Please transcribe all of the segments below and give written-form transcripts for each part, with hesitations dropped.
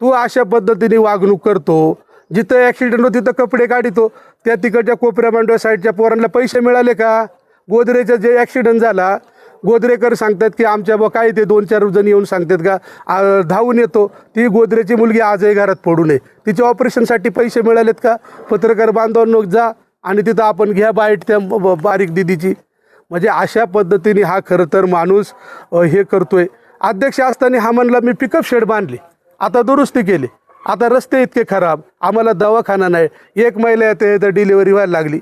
तू अशा पद्धतीने वागणूक करतो, जिथं ॲक्सिडेंट होतो तिथं कपडे काढतो, त्या तिकडच्या कोपऱ्या मांडव्या साईडच्या पोरांना पैसे मिळाले का? गोदरेचा जे ॲक्सिडेंट झाला, गोदरेकर सांगतात की आमच्या बा काय ते 2-4 जण येऊन सांगतात का धावून येतो, ती गोदरेची मुलगी आजही घरात पडू नये, तिच्या ऑपरेशनसाठी पैसे मिळालेत का? पत्रकार बांधवांनो जा आणि तिथं आपण घ्या बाईट त्या बारीक दिदीची. म्हणजे अशा पद्धतीने हा खरं तर माणूस हे करतोय. अध्यक्ष असताना हा म्हणला मी पिकअप शेड बांधली, आता दुरुस्ती केली, आता रस्ते इतके खराब, आम्हाला दवाखाना नाही, एक महिला येते तर डिलिव्हरी व्हायला लागली.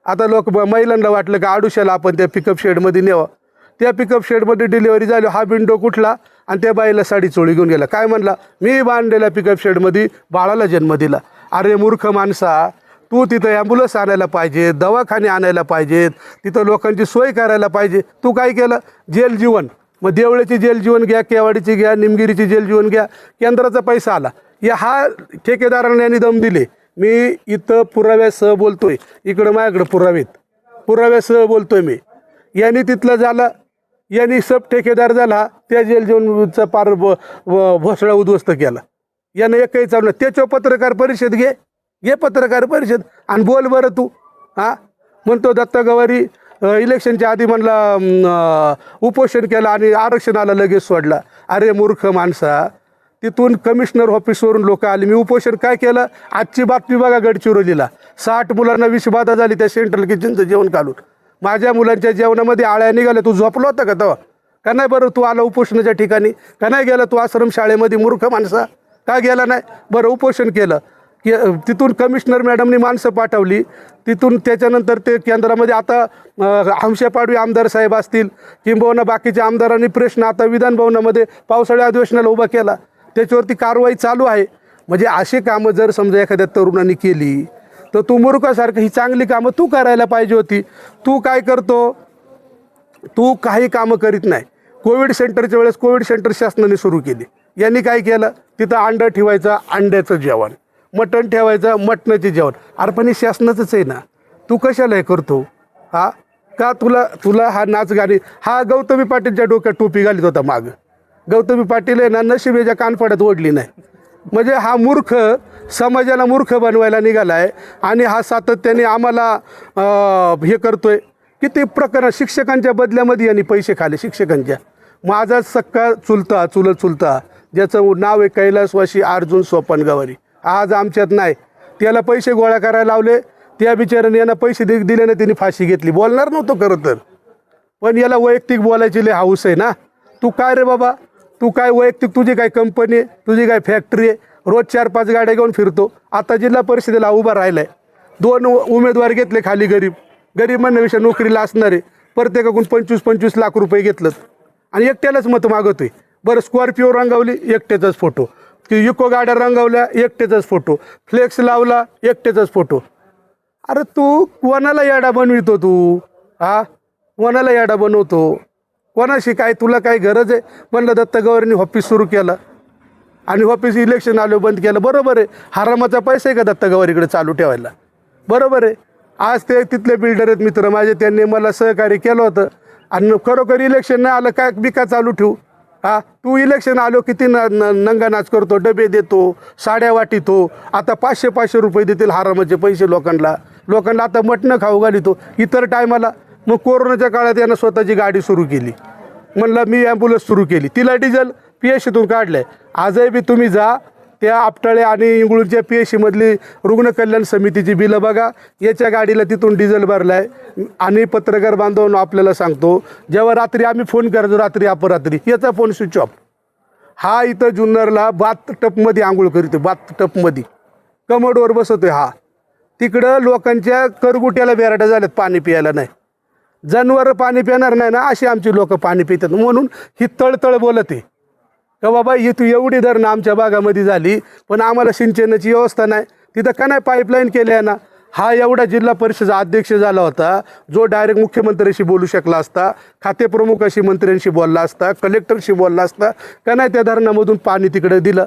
आता महिलांना वाटलं का आडुशाला आपण त्या पिकअप शेडमध्ये न्यावं, त्या पिकअप शेडमध्ये डिलिव्हरी झाली, हा विंडो कुठला आणि त्या बाईला साडी चोळी घेऊन गेला. काय म्हणला, मी बांधलेल्या पिकअप शेडमध्ये बाळाला जन्म दिला. अरे मूर्ख माणसा, तू तिथं ॲम्ब्युलन्स आणायला पाहिजे, दवाखाने आणायला पाहिजेत, तिथं लोकांची सोय करायला पाहिजे. तू काय केलं? जेल जीवन. मग देवळ्याची जेल जीवन घ्या, केवाडीची घ्या, निमगिरीची जेल जीवन घ्या, केंद्राचा पैसा आला. हा ठेकेदारांना यांनी दम दिले. मी इथं पुराव्यासह बोलतोय, इकडं माझ्याकडं पुराव्यासह बोलतोय मी. यांनी तिथलं झालं, यांनी सब ठेकेदार झाला, त्या जेल जीवनचा पार भोसडा उद्ध्वस्त केला. यानं एकही चालू नाही. त्याच्या पत्रकार परिषद घे पत्रकार परिषद आणि बोल बरं तू. म्हणतो दत्ता गवारी इलेक्शनच्या आधी म्हणला उपोषण केलं आणि आरक्षणाला लगेच सोडला. अरे मूर्ख माणसा, तिथून कमिशनर ऑफिसवरून लोक आले, मी उपोषण काय केलं? आजची बातमी बघा गडचिरोलीला, 60 मुलांना विषबाधा झाली त्या सेंट्रल किचनचं जेवण घालून. माझ्या मुलांच्या जेवणामध्ये आळ्या निघाल्या. तू झोपला होता का तेव्हा? का नाही बरं तू आला उपोषणाच्या ठिकाणी? का नाही गेला तू आश्रम शाळेमध्ये मूर्ख माणसा? का गेला नाही? बरं उपोषण केलं की तिथून कमिशनर मॅडमनी माणसं पाठवली, तिथून त्याच्यानंतर ते केंद्रामध्ये आता हंशा पाडवी आमदार साहेब असतील किंबहुना बाकीच्या आमदारांनी प्रश्न आता विधानभवनामध्ये पावसाळ्या अधिवेशनाला उभा केला, त्याच्यावरती कारवाई चालू आहे. म्हणजे अशी कामं जर समजा एखाद्या तरुणांनी केली तर तू मूर्खासारखं ही चांगली कामं तू करायला पाहिजे होती. तू काय करतो? तू काही कामं करीत नाही. कोविड सेंटरच्या वेळेस कोविड सेंटर शासनाने सुरू केली. यांनी काय केलं? तिथं अंडं ठेवायचं, अंड्याचं जेवण, मटण ठेवायचं, मटणाचे जेवण. अरे पण हे शासनाचंच आहे ना, तू कशाला हे करतो? का तुला हा नाच गाणी हा गौतमी पाटीलच्या डोक्यात टोपी घालीत होता मागं. गौतमी पाटील आहे ना, नशिबेच्या कानफाड्यात ओढली नाही. म्हणजे हा मूर्ख समाजाला मूर्ख बनवायला निघाला आहे. आणि हा सातत्याने आम्हाला हे करतोय. किती प्रकरण शिक्षकांच्या बदल्यामध्ये यांनी पैसे खाले शिक्षकांच्या. माझा सक्का चुलत चुलता ज्याचं नाव आहे कैलासवासी अर्जुन सोपान गवारी, आज आमच्यात नाही. त्याला पैसे गोळा करायला लावले, त्या बिचाऱ्याने यांना पैसे दिले नाही, त्यांनी फाशी घेतली. बोलणार नव्हतो खरं तर, पण याला वैयक्तिक बोलायची लय हाऊस आहे ना. तू काय रे बाबा, तू काय वैयक्तिक, तुझी काय कंपनी आहे, तुझी काय फॅक्टरी आहे? रोज 4-5 गाड्या घेऊन फिरतो. आता जिल्हा परिषदेला उभा राहिला आहे, 2 उमेदवार घेतले खाली, गरीब म्हणण्याविषयी नोकरीला असणारे, प्रत्येकाकडून 25-25 लाख रुपये घेतलं आणि एकट्यालाच मतं मागवतोय. बरं स्कॉर्पिओ रंगवली, एकट्याचाच फोटो. युको गाड्या रंगवल्या, एकट्याचाच फोटो. फ्लेक्स लावला, एकट्याचाच फोटो. अरे तू कोणाला याडा बनवितो तू? कोणाला याडा बनवतो? कोणाशी काय? तुला काय गरज आहे? म्हणलं दत्ता गवारींनी ऑफिस सुरू केलं आणि ऑफिस इलेक्शन आलो बंद केलं. बरोबर आहे, हरामाचा पैसा आहे का दत्ता गवारीकडे चालू ठेवायला? बरोबर आहे. आज ते तिथले बिल्डर आहेत मित्र माझे, त्यांनी मला सहकार्य केलं होतं आणि खरोखर इलेक्शन नाही आलं काय मी का चालू ठेवू? तू इलेक्शन आलो किती नंगा नाच करतो, डबे देतो, साड्या वाटितो. आता 500-500 रुपये देतील हरामाचे पैसे लोकांना आता मटणं खाऊ घालितो इतर टायमाला. मग कोरोनाच्या काळात यानं स्वतःची गाडी सुरू केली, म्हणलं मी ॲम्ब्युलन्स सुरू केली, तिला डिझेल PSCतून काढलं आहे. आजही बी तुम्ही जा त्या आपटाळे आणि इंगळूरच्या PSCमधली रुग्ण कल्याण समितीची बिलं बघा, याच्या गाडीला तिथून डिझेल भरला आहे. आणि पत्रकार बांधवांनो आपल्याला सांगतो, जेव्हा रात्री आम्ही फोन करायचो रात्री अपरात्री, याचा फोन स्विच ऑफ. हा इथं जुन्नरला बाथटबमध्ये आंघोळ करीतो, बाथटबमध्ये कमोडवर बसतोय. तिकडं लोकांच्या करगुट्याला बेराट्या झाल्यात, पाणी प्यायला नाही. जनावरं पाणी पिणार नाही ना, अशी आमची लोक पाणी पितात. म्हणून ही तळतळ बोलत आहे का बाबा ही तू एवढी धरणं आमच्या भागामध्ये झाली पण आम्हाला सिंचनाची व्यवस्था नाही, तिथं का नाही पाईपलाईन केली आहे ना. हा एवढा जिल्हा परिषद अध्यक्ष झाला होता जो डायरेक्ट मुख्यमंत्र्यांशी बोलू शकला असता, खातेप्रमुखाशी मंत्र्यांशी बोलला असता, कलेक्टरशी बोलला असता. का नाही त्या धरणामधून पाणी तिकडे दिलं?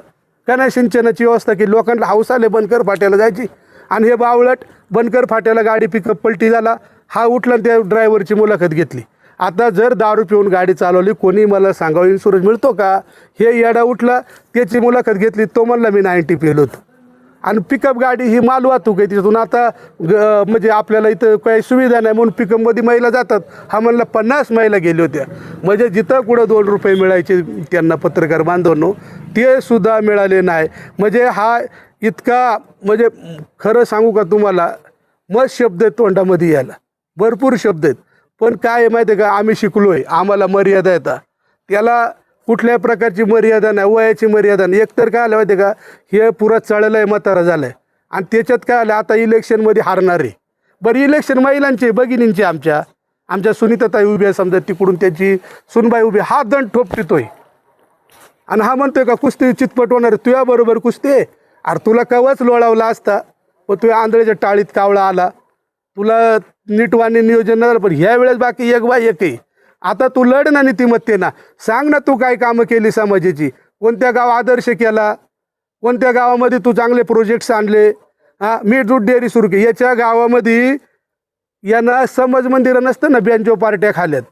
का नाही सिंचनाची व्यवस्था की लोकांना हाऊस आले बनकर फाट्याला जायची? आणि हे बावळट बनकर फाट्याला गाडी पिकअप पलटी झाला, हा उठला त्या ड्रायव्हरची मुलाखत घेतली आता जर दारू पिऊन गाडी चालवली, कोणी मला सांगावं इन्शुरन्स मिळतो का? हे येडा उठला, त्याची मुलाखत घेतली, तो म्हणला मी 90 पेलो होतो. आणि पिकअप गाडी ही माल वाहतूक आहे, तिथून आता म्हणजे आपल्याला इथं काही सुविधा नाही म्हणून पिकअपमध्ये महिला जातात. हा म्हणला 50 महिला गेल्या होत्या. म्हणजे जिथं कुठं 2 रुपये मिळायचे त्यांना पत्रकार बांधवांनो, ते सुद्धा मिळाले नाही. म्हणजे हा इतका, म्हणजे खरं सांगू का तुम्हाला, मस्त शब्द आहेत तोंडामध्ये यायला, भरपूर शब्द आहेत. पण काय आहे माहिती आहे का, आम्ही शिकलो आहे, आम्हाला मर्यादा येतात. त्याला कुठल्या प्रकारची मर्यादा नाही, वयाची मर्यादा नाही. एकतर काय आलं माहिती आहे का, हे पुरं चढलं आहे, म्हातारा झालं आहे. आणि त्याच्यात काय आलं, आता इलेक्शनमध्ये हारणार आहे. बरं, इलेक्शन महिलांचे, भगिनींचे, आमच्या सुनीताताई उभी आहे समजा, तिकडून त्याची सुनबाई उभी, हा दंड ठोपटितोय. आणि हा म्हणतोय का कुस्ती चितपट होणार, तुझ्याबरोबर कुस्ती आहे? अरे तुला कवच लोळावला असता, व तुझ्या आंधळ्याच्या टाळीत कावळा आला, तुला नीटवाणी नियोजन झालं. पण ह्या वेळेस बाकी एक बाय एकही. आता तू लढ ना नीतिमत्तेना, सांग ना तू काय कामं केली समाजाची, कोणत्या गाव आदर्श केला, कोणत्या गावामध्ये तू चांगले प्रोजेक्ट्स आणले. मी दूध डेअरी सुरू केली, याच्या गावामध्ये यांना समज मंदिरं नसतं ना, बँजो पार्ट्या खाल्यात,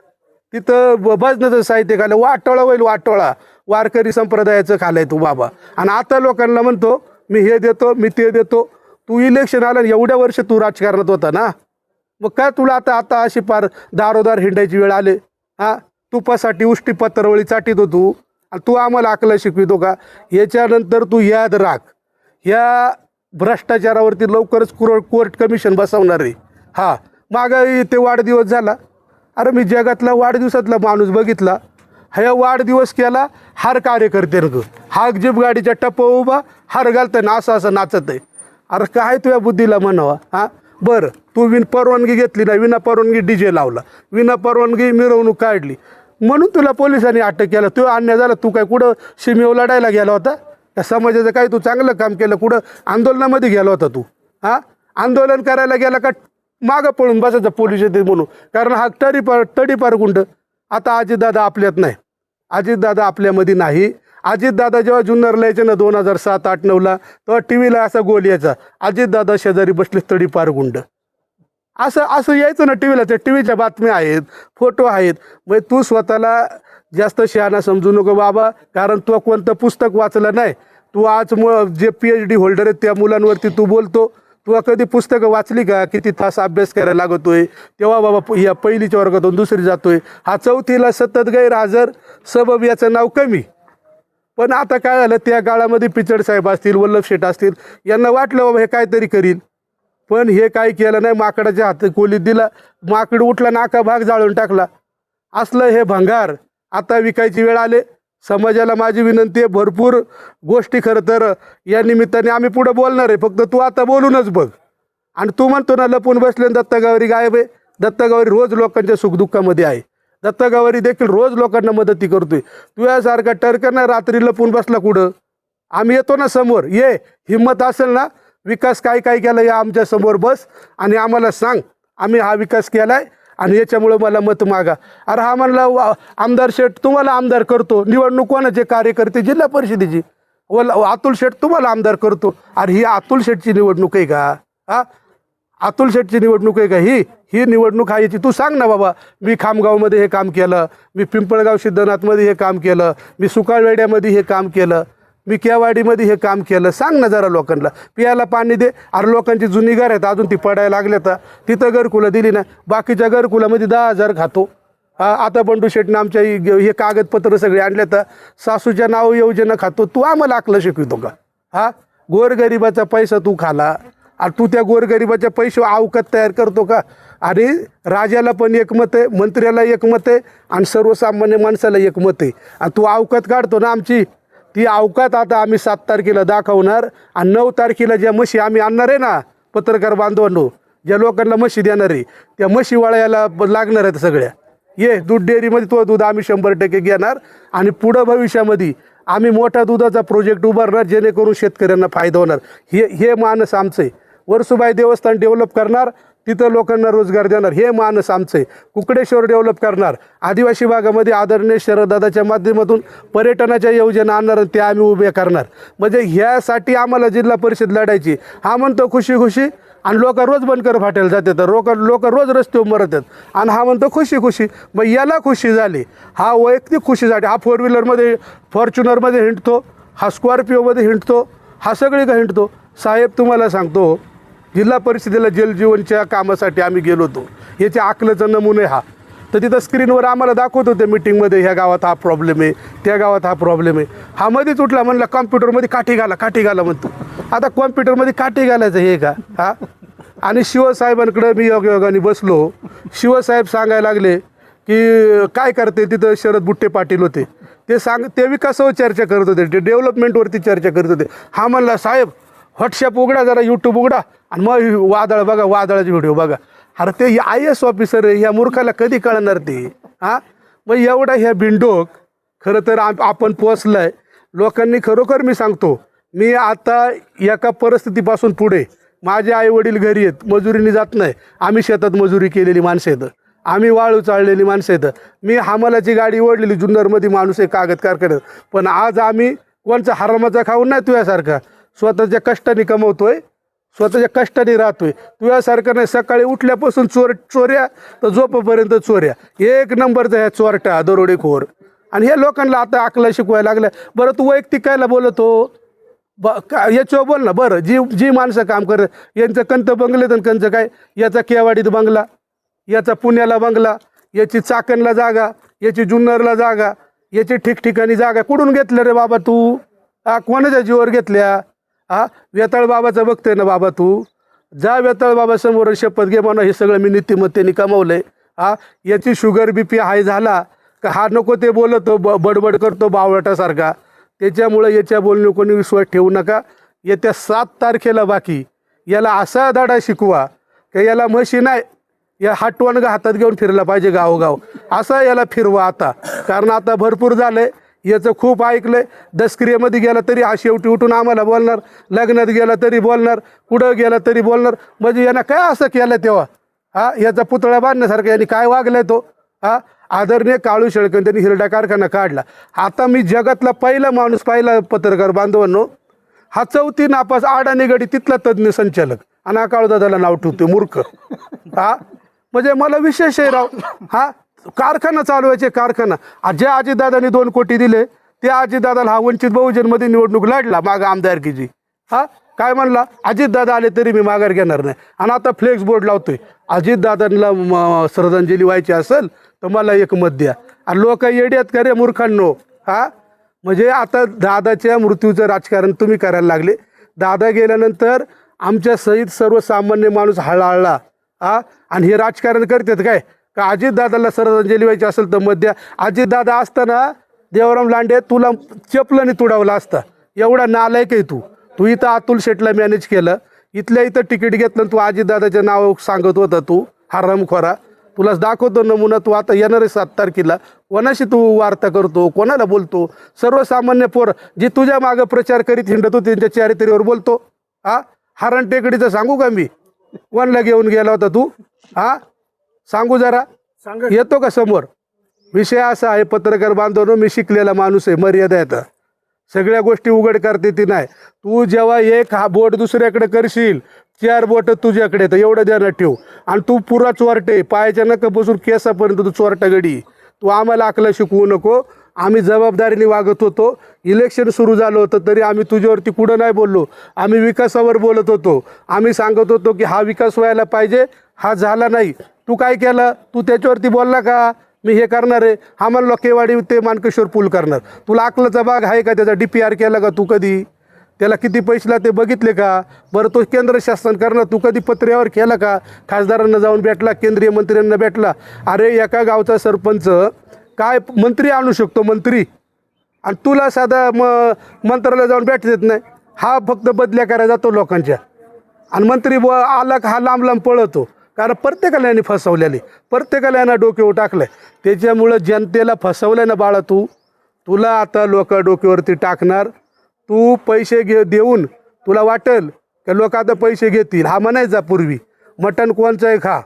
तिथं भजनाचं साहित्य खाल्लं, वाटोळा होईल, वाटोळा वारकरी संप्रदायाचं खाल्लंय तू बाबा. आणि आता लोकांना म्हणतो मी हे देतो, मी ते देतो. तू इलेक्शन आलं, एवढ्या वर्ष तू राजकारणात होता ना, मग काय तुला आता अशी पार दारोदार हिंडायची वेळ आले? तुपासाठी उष्टी पत्रवळी चाटीत होतो, आणि तू आम्हाला अकला शिकवितो का? याच्यानंतर तू याद राख, ह्या भ्रष्टाचारावरती लवकरच कोर्ट कमिशन बसवणार आहे. मागं ते वाढदिवस झाला, अरे मी जगातला वाढदिवसातला माणूस बघितला, हा वाढदिवस केला हार कार्यकर्त्यानं, हा जीप गाडीच्या टप्पा उभा हार घालतंय ना, असं नाचत आहे. अरे काय तुझ्या बुद्धीला म्हणावा? बरं, तू परवानगी घेतली नाही, विना परवानगी DJ लावला, विना परवानगी मिरवणूक काढली, म्हणून तुला पोलिसांनी अटक केलं. तो अन्याय झाला. तू काय कुठं सीमेवर लढायला गेला होता? त्या समाजाचं काय तू चांगलं काम केलं? कुठं आंदोलनामध्ये गेला होता तू? आंदोलन करायला गेला का मागं पळून बसायचं पोलीस येते म्हणून? कारण हा तडीपार गुंड. आता अजितदादा आपल्यात नाही, अजितदादा आपल्यामध्ये नाही. अजितदादा जेव्हा जुन्नरला यायचे ना 2007, 8, 9ला, तेव्हा TV ला असा गोल यायचा, अजितदादा शेजारी बसले तडीपार गुंड. असं यायचं ना TV ला. त्या TVच्या बातम्या आहेत, फोटो आहेत. मग तू स्वतःला जास्त शहाणा समजू नको बाबा, कारण तू कोणतं पुस्तक वाचलं नाही. तू आज जे PhD होल्डर आहेत त्या मुलांवरती तू बोलतो. तू कधी पुस्तकं वाचली का? किती तास अभ्यास करायला लागतोय तेव्हा बाबा या पहिलीच्या वर्गातून दुसरी जातोय. हा 4थीला सतत गैरहजर, सबब याचं नाव कमी. पण आता काय झालं, त्या काळामध्ये पिचड साहेब असतील, वल्लभ शेठ असतील, यांना वाटलं बाबा हे काहीतरी करील. पण हे काय केलं नाही, माकडाच्या हात खोलीत दिला, माकड उठला, नाका भाग जाळून टाकला. असलं हे भंगार आता विकायची वेळ आले. समाजाला माझी विनंती आहे, भरपूर गोष्टी खरं तर या निमित्ताने आम्ही पुढे बोलणार आहे, फक्त तू आता बोलूनच बघ. आणि तू म्हणतो ना लपून बसले दत्तगावरी गायब आहे. दत्तगावरी रोज लोकांच्या सुखदुःखामध्ये आहे. दत्तगावरी देखील रोज लोकांना मदती करतोय. तुझ्यासारखा टरकना रात्री लपून बसला कुठं? आम्ही येतो ना समोर, ये, हिंमत असेल ना, विकास काय केला या आमच्या समोर बस आणि आम्हाला सांग, आम्ही हा विकास केलाय आणि याच्यामुळे मला मत मागा. अरे हा म्हणला आमदार शेठ तुम्हाला आमदार करतो, निवडणूक कोणाचे? कार्यकर्ते जिल्हा परिषदेची. अतुल शेठ तुम्हाला आमदार करतो. अरे ही अतुल शेठची निवडणूक आहे का? अतुल शेठची निवडणूक आहे का ही निवडणूक आहे याची? तू सांग ना बाबा, मी खामगावमध्ये हे काम केलं, मी पिंपळगाव सिद्धनाथमध्ये हे काम केलं, मी सुकाळवेड्यामध्ये हे काम केलं, मी केवाडीमध्ये हे काम केलं. सांग ना जरा लोकांना. पियाला पाणी दे. अरे लोकांची जुनी घर आहेत अजून ती पडायला लागल्या, तर तिथं घरकुलं दिली ना, बाकीच्या घरकुलामध्ये 10,000 खातो. आता बंडू शेठनं आमच्या हे कागदपत्र सगळे आणले, तर सासूच्या नाव योजना खातो. तू आम्हाला अकलं शिकवितो का? गोरगरिबाचा पैसा तू खाला आणि तू त्या गोरगरिबाच्या पैसे अवकात तयार करतो का? आणि राजाला पण एक मत आहे, मंत्र्याला एक मत आहे आणि सर्वसामान्य माणसाला एक मत आहे. आणि तू अवकात काढतो ना आमची, ती अवकात आता आम्ही 7 तारखेला दाखवणार. आणि 9 तारखेला ज्या म्हशी आम्ही आणणार आहे ना, पत्रकार बांधवांनो, ज्या लोकांना म्हशी देणार आहे त्या म्हशी वळायला लागणार आहेत सगळ्या. ये दूध डेअरीमध्ये तो दूध आम्ही 100% घेणार आणि पुढं भविष्यामध्ये आम्ही मोठा दुधाचा प्रोजेक्ट उभारणार, जेणेकरून शेतकऱ्यांना फायदा होणार. हे मानस आमचं आहे. वर्सुबाई देवस्थान डेव्हलप करणार, तिथं लोकांना रोजगार देणार, हे मानस आमचं आहे. कुकडेश्वर डेव्हलप करणार, आदिवासी भागामध्ये आदरणीय शरददादाच्या माध्यमातून पर्यटनाच्या योजना आणणार, त्या आम्ही उभ्या करणार. म्हणजे ह्यासाठी आम्हाला जिल्हा परिषद लढायची. हा म्हणतो खुशी खुशी आणि लोक रोज बनकर फाट्याला जातात, लोक रोज रस्त्यावर मरतात आणि हा म्हणतो खुशी खुशी. मग याला खुशी झाली, हा वैयक्तिक खुशीसाठी हा 4 व्हीलरमध्ये फॉर्च्युनरमध्ये हिंडतो, हा स्कॉर्पिओमध्ये हिंडतो, हा सगळीकडे हिंडतो. साहेब तुम्हाला सांगतो, जिल्हा परिषदेला जलजीवनच्या कामासाठी आम्ही गेलो होतो, याच्या आकलाचा नमुने हा. तर तिथं स्क्रीनवर आम्हाला दाखवत होते मीटिंगमध्ये, ह्या गावात हा प्रॉब्लेम आहे, त्या गावात हा प्रॉब्लेम आहे. हा मध्येच उठला, म्हणला कॉम्प्युटरमध्ये काठी घाला म्हणतो. आता कॉम्प्युटरमध्ये काठी घालायचं हे का? हा. आणि शिवसाहेबांकडं मी योगायोगाने बसलो. शिवसाहेब सांगायला लागले की काय करते, तिथं शरद बुट्टे पाटील होते, ते विकासावर चर्चा करत होते, ते डेव्हलपमेंटवरती चर्चा करत होते. हा म्हणला साहेब व्हॉट्सअप उघडा, जरा यूट्यूब उघडा आणि मग वादळ बघा, वादळाचे व्हिडिओ बघा. अरे ते IAS ऑफिसर आहे, ह्या मूर्खाला कधी कळणार ते? हां, मग एवढा ह्या बिंडोक खरं तर आपण पोचलं आहे. लोकांनी खरोखर मी सांगतो, मी आता एका परिस्थितीपासून पुढे, माझे आईवडील घरी आहेत, मजुरीने जात नाही, आम्ही शेतात मजुरी केलेली माणसं आहेत, आम्ही वाळू चाळलेली माणसं आहेत, मी हमालाची गाडी ओढलेली, जुन्नरमध्ये माणूस आहे कागद कारखान्यात. पण आज आम्ही कोणचा हरामाचा खाऊन नाही तुझ्यासारखा, स्वतःच्या कष्टाने कमवतोय, स्वतःच्या कष्टाने राहतोय. तुझ्यासारखं नाही सकाळी उठल्यापासून चोऱ्या तर झोपेपर्यंत चोऱ्या, एक नंबरचा ह्या चोरटा दरोडेखोर. आणि हे लोकांना आता अकला शिकवायला लागल्या. बरं तू वैयक्तिक कायला बोलतो? याच्यावर बोल ना. बरं जी माणसं काम करत, यांचं कंत बंगले तर कंचं काय, याचा केवाडीत बंगला, याचा पुण्याला बंगला, याची चाकणला जागा, याची जुन्नरला जागा, याची ठिकठिकाणी जागा. कुठून घेतल्या रे बाबा तू? कोणाच्या जीवावर घेतल्या? वेताळ बाबाचं बघतोय ना बाबा तू, जा वेताळ बाबा समोर शपथ घे म्हणा, हे सगळं मी नीतिमत्तेने कमावलंय. याची शुगर BP हाय झाला का हा नको ते बोलतो, बडबड करतो बावळटासारखा. त्याच्यामुळं याच्या बोलणे कोणी विश्वास ठेवू नका. येत्या 7 तारखेला बाकी याला असा धडा शिकवा की याला म्हशी नाही, या हातवणगा हातात घेऊन फिरला पाहिजे गावोगाव, असा याला फिरवा आता. कारण आता भरपूर झालंय, याचं खूप ऐकलंय. दसक्रियेमध्ये गेला तरी हा शेवटी उठून आम्हाला बोलणार, लग्नात गेला तरी बोलणार, कुठं गेला तरी बोलणार. म्हणजे यानं काय असं केलं तेव्हा? याचा पुतळा बांधण्यासारखा यांनी काय वागलाय तो? आदरणीय काळू शेळकन त्यांनी हिरडा कारखाना काढला. आता मी जगातला पहिला माणूस पाहिला पत्रकार बांधवांनो, हा 4थी नापास अडाणी गडी तिथला तज्ज्ञ संचालक, आणि काळूदादाला नाव ठेवतो मूर्ख. म्हणजे मला विशेष आहे राव. कारखाना चालवायचे, कारखाना. ज्या अजितदादांनी 2 कोटी दिले, त्या अजितदादाला हा वंचित बहुजनमध्ये निवडणूक लढला मागं आमदारकीची. काय म्हणला, अजितदादा आले तरी मी माघार घेणार नाही. आणि आता फ्लेक्स बोर्ड लावतोय, अजितदादांना श्रद्धांजली व्हायची असेल तर मला एक मत द्या. आणि लोक येड्यात का रे मूर्खांनो? म्हणजे आता दादाच्या मृत्यूचं राजकारण तुम्ही करायला लागले. दादा गेल्यानंतर आमच्या सहित सर्वसामान्य माणूस हळहळला. आणि हे राजकारण करतात काय का अजितदादाला श्रद्धांजली व्हायची असेल तर मत द्या. अजितदादा असताना देवराम लांडे तुला चपलाने तुडावला असता. एवढा नालायक आहे तू इथं अतुल शेटला मॅनेज केलं, इथल्या इथं तिकीट घेतलं, तू अजितदादाचं नाव सांगत होता, तू हरामखोरा. तुला दाखवतो नमुना. तू आता येणारे 7 तारखेला कोणाशी तू वार्ता करतो, कोणाला बोलतो? सर्वसामान्य पोर जी तुझ्या मागं प्रचार करीत हिंडत होती त्यांच्या चारित्र्यावर बोलतो. हरण टेकडीचं सांगू का मी? कोणाला घेऊन गेला होता तू? सांगू जरा, येतो का समोर? विषय असा आहे पत्रकार बांधवनो, मी शिकलेला माणूस आहे, मर्यादा येतं. सगळ्या गोष्टी उघड करते ती नाही. तू जेव्हा एक बोट दुसऱ्याकडे करशील, 4 बोट तुझ्याकडे येतं, एवढं ध्यानात ठेव. आणि तू पुरा चोरटे, पायाच्या नका बसून केसापर्यंत तू चोरटा गडी. तू आम्हाला अकला शिकवू नको. आम्ही जबाबदारीने वागत होतो. इलेक्शन सुरू झालं होतं तरी आम्ही तुझ्यावरती कुठं नाही बोललो. आम्ही विकासावर बोलत होतो. आम्ही सांगत होतो की हा विकास व्हायला पाहिजे, हा झाला नाही. तू काय केलं? तू त्याच्यावरती बोलला का मी हे करणार आहे? हा म्हणलो केवाडी ते मानकेश्वर पूल करणार. तुला अकलाचा भाग आहे का? त्याचा DPR केला का तू कधी? त्याला किती पैसे ते बघितले का? बरं तो केंद्र शासन करणार, तू कधी पत्र्यावर केला का? खासदारांना जाऊन भेटला, केंद्रीय मंत्र्यांना भेटला? अरे एका गावचा सरपंच काय मंत्री आणू शकतो, मंत्री? आणि तुला साधा मंत्र्याला जाऊन भेट देत नाही. हा फक्त बदल्या करायला जातो लोकांच्या. आणि मंत्री आला का हा लांब लांब पळतो. कारण प्रत्येकाला यांनी फसवलेली, प्रत्येकाला यांना डोक्यावर टाकलं आहे. त्याच्यामुळं जनतेला फसवलं ना बाळा तुला आता लोक डोक्यावरती टाकणार. तू पैसे देऊन तुला वाटेल की लोक आता पैसे घेतील. हा म्हणायचा पूर्वी मटण कोणचंही खा,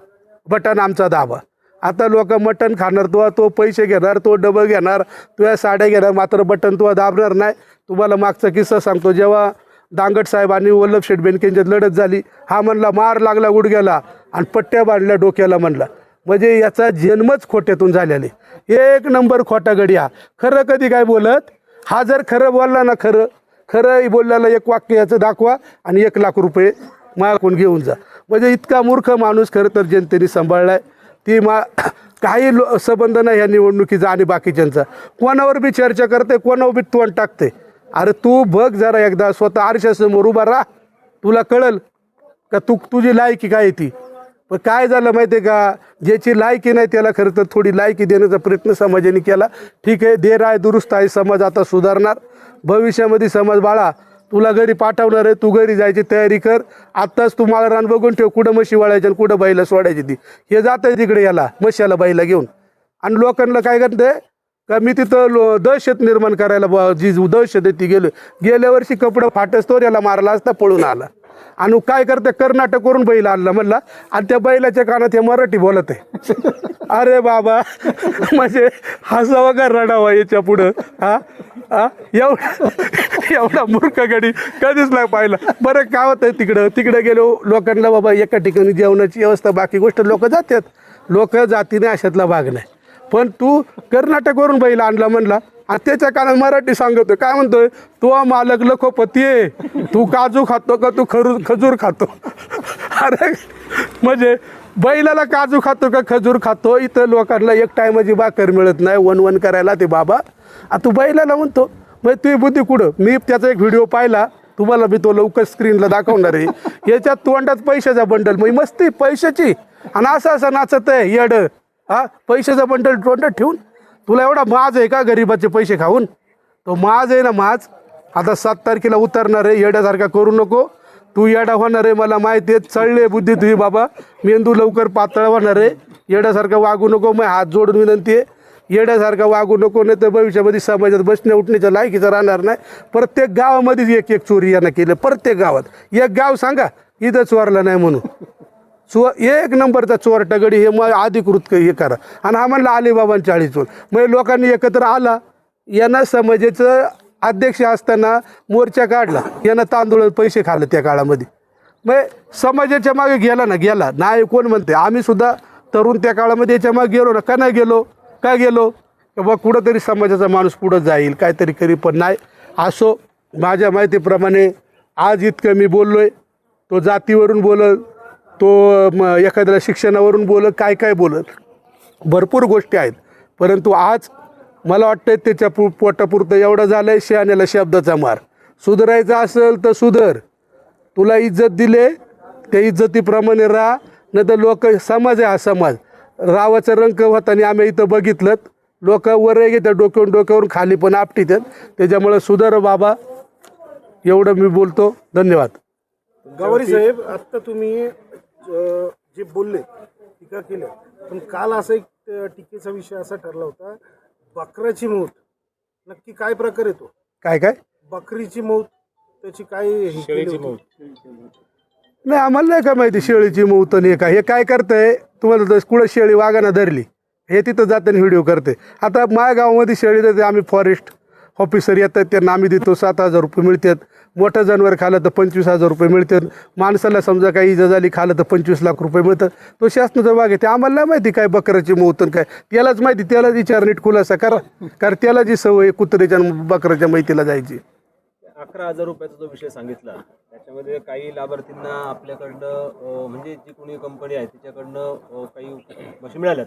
बटन आमचा दाबा. आता लोक मटण खाणार, तो पैसे घेणार, तो डबं घेणार, तुझ्या साड्या घेणार, मात्र बटन तू दाबणार नाही. तुम्हाला मागचा किस्सा सांगतो. जेव्हा दांगट साहेब आणि वल्लभ शेठ बेनकेंच्यात लढत झाली. हा म्हणला मार लागला गुडघ्याला आणि पट्ट्या बांधल्या डोक्याला म्हणला. म्हणजे याचा जन्मच खोट्यातून झालेले. एक नंबर खोटा गडिया. खरं कधी काय बोलत. हा जर खरं बोलला ना, खरं खरं बोलल्याला एक वाक्य याचं दाखवा आणि 1 लाख रुपये मागून घेऊन जा. म्हणजे इतका मूर्ख माणूस खरं तर जनतेने सांभाळलाय. ती काही संबंध नाही ह्या निवडणुकीचा आणि बाकीच्यांचा. कोणावर बी चर्चा करते, कोणावर बी तोंड टाकते. अरे तू बघ जरा एकदा स्वतः आरशासमोर उभा राहा, तुला कळल का तुझी लायकी काय आहे ती. पण काय झालं माहिती आहे का, ज्याची लायकी नाही त्याला खरं तर थोडी लायकी देण्याचा प्रयत्न समाजाने केला. ठीक आहे, देर आहे दुरुस्त आहे, समाज आता सुधारणार. भविष्यामध्ये समाज बाळा तुला घरी पाठवणार आहे, तू घरी जायची तयारी कर. आत्ताच तू मला रान बघून ठेव, कुठं म्हशी वळायची आणि कुठं बैला सोडायची. ती हे जात आहे तिकडे याला म्हशाला बैला घेऊन. आणि लोकांना काय करते का, मी तिथं दहशत निर्माण करायला जी दहशत आहे ती गेल्या वर्षी कपडं फाटस तो याला मारला असता, पळून आला. आणि काय करते, कर्नाटक करून बैल आणला म्हणला आणि त्या बैलाच्या कानात हे मराठी बोलत आहे. अरे बाबा म्हणजे हसावा का रडावा याच्या पुढं. एवढा मूर्ख गडी कधीच नाही पाहिला. बरं काय होतं तिकडं गेलो लोकांना बाबा एका ठिकाणी जेवणाची व्यवस्था, बाकी गोष्ट लोक जातात, लोक जातीने अशातला भाग नाही. पण तू कर्नाटकवरून बैल आणला म्हणला आणि त्याच्या कानात मराठी सांगतोय. काय म्हणतोय, तो मालक लखोपती आहे, तू काजू खातो का तू खजूर खातो. अरे म्हणजे बैलाला काजू खातो का खजूर खातो. इथं लोकांना एक टायमाची भाकर मिळत नाही वन करायला. ते बाबा तू बैलाला म्हणतो, मग तुझी बुद्धी कुठं. मी त्याचा एक व्हिडिओ पाहिला, तुम्हाला मी तो लवकर स्क्रीनला दाखवणार आहे. याच्यात तोंडात पैशाचा बंडल, मग मस्ती पैशाची आणि असं नाचत आहे येड. पैशाचा बंडल तोंडात ठेवून तुला एवढा माज आहे का गरीबाचे पैसे खाऊन. तो माज आहे ना माज. आता 7 तारखेला उतरणार आहे. येड्यासारखा करू नको, तू येडा होणार आहे मला माहिती आहे. चळले बुद्धी तुझी बाबा, मेंदू लवकर पातळ होणार आहे. येड्यासारखा वागू नको. मग हात जोडून विनंती आहे, येड्यासारखा वागू नको, नाही तर भविष्यामध्ये समाजात बसण्या उठण्याच्या लायकीचं राहणार नाही. प्रत्येक गावामध्येच एक चोरी यानं केलं. प्रत्येक गावात एक गाव सांगा इथं चोरला नाही म्हणून. एक नंबरचा चोर टगडी हे मग अधिकृत हे करा. आणि हा म्हणला अलिबाबांच्या 40 चोर. मग लोकांनी एकत्र आला. यांना समाजाचं अध्यक्ष असताना मोर्चा काढला, यांना तांदूळ पैसे खाल्ले त्या काळामध्ये. मग समाजाच्या मागे गेला नाही कोण म्हणते. आम्ही सुद्धा तरुण त्या काळामध्ये याच्या मागे गेलो ना. का नाही गेलो, का गेलो बा कुठंतरी समाजाचा माणूस पुढं जाईल काहीतरी करी. पण नाही. असो, माझ्या माहितीप्रमाणे आज इतकं मी बोललोय. तो जातीवरून बोलल, तो एखाद्याला शिक्षणावरून बोलत, काय बोलत, भरपूर गोष्टी आहेत. परंतु आज मला वाटतं त्याच्या पोटापुरतं एवढं झालं आहे. शहाण्याला शब्दाचा मार. सुधारायचं असेल तर सुधर. तुला इज्जत दिले त्या इज्जतीप्रमाणे राहा, नाही तर लोक समाज आहे. हा समाज रावाचं रंग होताना आम्ही इथं बघितलं. लोक वर घेतात डोक्यावरून खाली पण आपटीतात. त्याच्यामुळं सुधार बाबा, एवढं मी बोलतो. धन्यवाद. गावारी साहेब, आत्ता तुम्ही जे बोलले, टीका केल्या, पण काल असा एक टीकेचा विषय असा ठरला होता, बकऱ्याची मौत. नक्की काय प्रकार येतो? काय बकरीची मौत, त्याची काय शेळीची मौत? नाही, आम्हाला नाही का माहिती शेळीची मौत नाही का. हे काय करतंय तुम्हाला, कुठं शेळी वाघानं धरली हे तिथं जाताना व्हिडिओ करते. आता माझ्या गावामध्ये शेळी देते, आम्ही फॉरेस्ट ऑफिसर येतात, त्यांना आम्ही देतो 7,000 रुपये मिळतात. मोठं जनावर खालं तर 25,000 रुपये मिळतात. माणसाला समजा काही इजा झाली खालं तर 25 लाख रुपये मिळतात. तो शासनाचा भाग आहे. ते आम्हाला नाही माहिती काय बकऱ्याची मौतन काय. त्यालाच माहिती, त्यालाच विचार नीट खुलासा करा. कारण त्याला जी सवय कुत्र्याच्या बकऱ्याच्या माहितीला जायची. 11,000 रुपयाचा जो विषय सांगितला, त्याच्यामध्ये काही लाभार्थींना आपल्याकडनं म्हणजे जी कोणी कंपनी आहे तिच्याकडनं काही म्हशी मिळाल्यात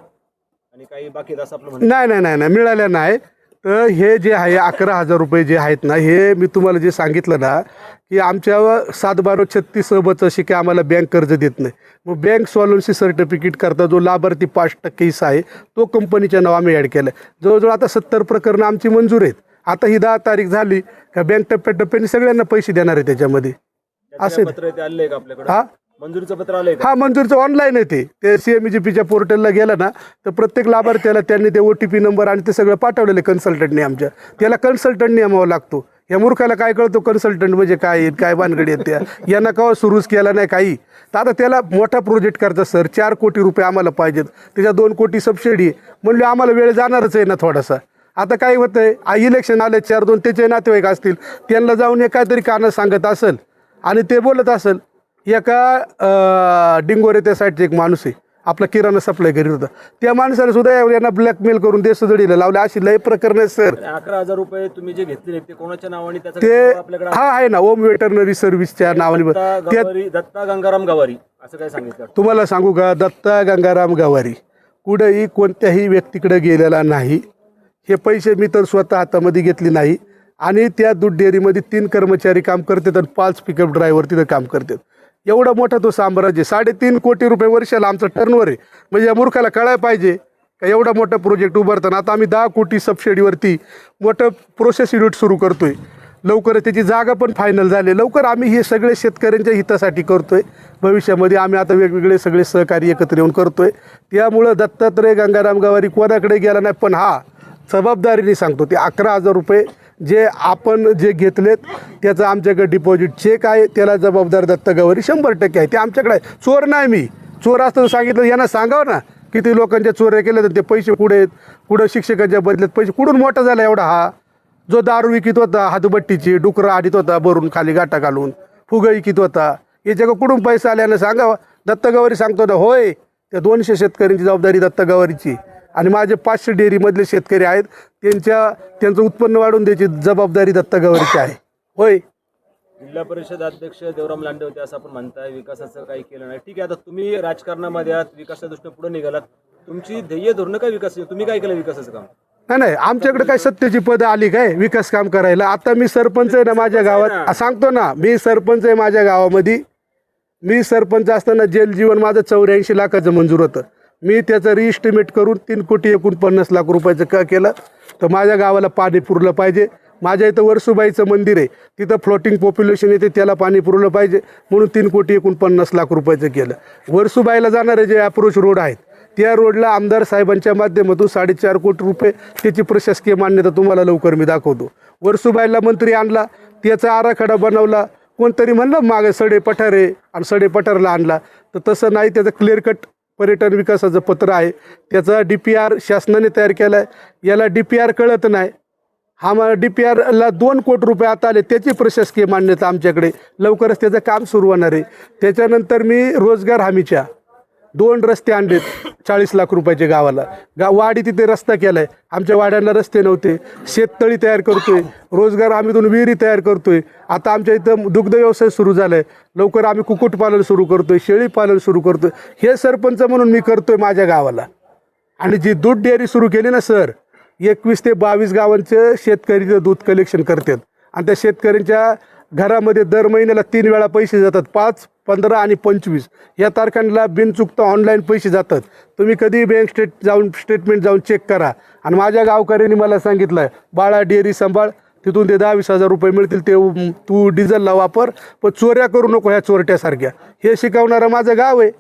आणि काही बाकी असं आपलं म्हणणं. नाही मिळाल्या नाही. तर हे जे आहे 11,000 रुपये जे आहेत ना, हे मी तुम्हाला जे सांगितलं ना की आमच्या 7/12/36 बचं अशी की आम्हाला बँक कर्ज देत नाही. मग बँक सॉल्व्हन्सी सर्टिफिकेट करता जो लाभार्थी 5% हिस्सा आहे तो कंपनीच्या नाव आम्ही ॲड केला आहे. जवळजवळ आता 70 प्रकरणं आमची मंजूर आहेत. आता ही 10 तारीख झाली का बँक टप्प्याटप्प्याने सगळ्यांना पैसे देणार आहे त्याच्यामध्ये. असे पत्र ते आले का आपल्याकडे? हा, मंजुरीचं पत्र आलंय का? हा, मंजूरचं ऑनलाईन आहे. ते CMGPच्या पोर्टलला गेला ना तर प्रत्येक लाभार्थ्याला त्यांनी ते OTP नंबर आणि ते सगळं पाठवलेलं आहे कन्सल्टंटने आमच्या. त्याला कन्सल्टंट नेमावा लागतो. या मूर्खाला काय कळतो कन्सल्टंट म्हणजे काय भानगडी आहेत त्या. यांना केव्हा सुरूच केला नाही काही. तर आता त्याला मोठा प्रोजेक्ट करता सर, 4 कोटी रुपये आम्हाला पाहिजेत. त्याच्या 2 कोटी सबसिडी म्हणले आम्हाला वेळ जाणारच आहे ना थोडासा. आता काय होतंय, इलेक्शन आले 4-2 त्याचे नातेवाईक असतील, त्यांना जाऊन एक काहीतरी कारण सांगत असेल आणि ते बोलत असेल. एका डिंगोरे त्या साईडचे एक माणूस आहे, आपला किराणा सप्लाय करीत होता, त्या माणसाला सुद्धा यांना ब्लॅकमेल करून देशोधडीला लावले. अशी लय प्रकरण आहे सर. 11,000 रुपये तुम्ही जे घेतले ते कोणाच्या नावाने त्याचा ते आपल्याकडे हा आहे ना, ओम वेटरनरी सर्व्हिसच्या नावाने. दत्ता गंगाराम गवारी असं काय सांगितलं? तुम्हाला सांगू का, दत्ता गंगाराम गवारी कुठेही कोणत्याही व्यक्तीकडे गेलेला नाही. हे पैसे मी तर स्वतः हातामध्ये घेतले नाही. आणि त्या दूध डेअरीमध्ये 3 कर्मचारी काम करतात आणि 5 पिकअप ड्रायव्हर तिथं काम करतात. एवढा मोठा तो साम्राज्य, 3.5 कोटी रुपये वर्षाला आमचं टर्नओव्हर आहे. म्हणजे या मूर्खाला कळायला पाहिजे का एवढा मोठा प्रोजेक्ट उभारताना. आता आम्ही 10 कोटी सबसिडीवरती मोठं प्रोसेस युनिट सुरू करतोय. लवकर त्याची जागा पण फायनल झाली. लवकर आम्ही हे सगळे शेतकऱ्यांच्या हितासाठी करतोय. भविष्यामध्ये आम्ही आता वेगवेगळे सगळे सहकारी एकत्र येऊन करतोय. त्यामुळं दत्तात्रय गंगाराम गवारी कोणाकडे गेला नाही. पण हा जबाबदारीने सांगतो, ते 11,000 रुपये जे आपण जे घेतलेत त्याचं आमच्याकडे डिपॉझिट चेक आहे, त्याला जबाबदार दत्ता गवारी 100% आहे. ते आमच्याकडे आहे. चोर नाही मी. चोर असतं सांगितलं यांना सांगावं ना, किती लोकांच्या चोऱ्या केल्या तर ते पैसे कुठे आहेत, कुठं शिक्षकांच्या बदल्यात पैसे कुठून मोठा झाला एवढा. हा जो दारू विकत होता, हातभट्टीची डुकरं आडीत होता भरून खाली गाठा घालून, फुगं विकत होता, याच्या कुठून पैसे आल्यानं सांगावं. दत्ता गवारी सांगतो ना, होय त्या 200 शेतकऱ्यांची जबाबदारी दत्ता गवारीची. आणि माझे 500 डेअरीमधले शेतकरी आहेत, त्यांचं उत्पन्न वाढवून द्यायची जबाबदारी दत्ता गवारीची आहे. होय. जिल्हा परिषद अध्यक्ष देवराम लांडे होते असं आपण म्हणताय, विकासाचं काही केलं नाही. ठीक आहे, आता तुम्ही राजकारणामध्ये आहात, विकासाच्या दृष्टीने पुढे निघालात, तुमची ध्येय धोरणं काय विकास, तुम्ही काय केलं विकासाचं काम? नाही, आमच्याकडे काय सत्तेची पदं आली काय विकास काम करायला? आता मी सरपंच आहे ना माझ्या गावात, सांगतो ना, मी सरपंच आहे माझ्या गावामध्ये. मी सरपंच असताना जेल जीवन माझं 84 लाखाचं मंजूर होतं. मी त्याचं रिइस्टिमेट करून 3,49,00,000 रुपयाचं का केलं तर माझ्या गावाला पाणी पुरलं पाहिजे. माझ्या इथं वर्सुबाईचं मंदिर आहे, तिथं फ्लोटिंग पॉप्युलेशन येते, त्याला पाणी पुरवलं पाहिजे म्हणून 3,49,00,000 रुपयाचं केलं. वर्सुबाईला जाणारे जे अप्रोच रोड आहेत त्या रोडला आमदार साहेबांच्या माध्यमातून 4.5 कोटी रुपये त्याची प्रशासकीय मान्यता तुम्हाला लवकर मी दाखवतो. वर्सुबाईला मंत्री आणला, त्याचा आराखडा बनवला. कोणतरी म्हणलं मागे सडे पठार आहे आणि सडे पठारला आणला, तर तसं नाही. त्याचं क्लिअर कट पर्यटन विकासाचं पत्र आहे, त्याचा DPR शासनाने तयार केला आहे. याला DPR कळत नाही. हा DPRला 2 कोटी रुपये आता आले, त्याची प्रशासकीय मान्यता आमच्याकडे लवकरच त्याचं काम सुरू होणार आहे. त्याच्यानंतर मी रोजगार हमीच्या 2 रस्ते आणलेत 40 लाख रुपयाचे गावाला. वाडी तिथे रस्ता केला आहे. आमच्या वाड्यांना रस्ते नव्हते. शेततळी तयार करतोय, रोजगार हमीतून विहिरी तयार करतोय. आता आमच्या इथं दुग्ध व्यवसाय सुरू झाला आहे. लवकर आम्ही कुक्कुटपालन सुरू करतोय, शेळीपालन सुरू करतोय. हे सरपंच म्हणून मी करतोय माझ्या गावाला. आणि जी दूध डेअरी सुरू केली ना सर, 21 ते 22 गावांचे शेतकरी दूध कलेक्शन करतात. आणि त्या शेतकऱ्यांच्या घरामध्ये दर महिन्याला 3 वेळा पैसे जातात. 5, 15 आणि 25 या तारखांना बिनचुकता ऑनलाईन पैसे जातात. तुम्ही कधी बँक स्टेटमेंट जाऊन चेक करा. आणि माझ्या गावकऱ्यांनी मला सांगितलं आहे, बाळा डेअरी सांभाळ, तिथून ते 10-20 रुपये मिळतील, ते तू डिझेलला वापर, पण चोऱ्या करू नको ह्या चोरट्यासारख्या. हे शिकवणारं माझं गाव आहे.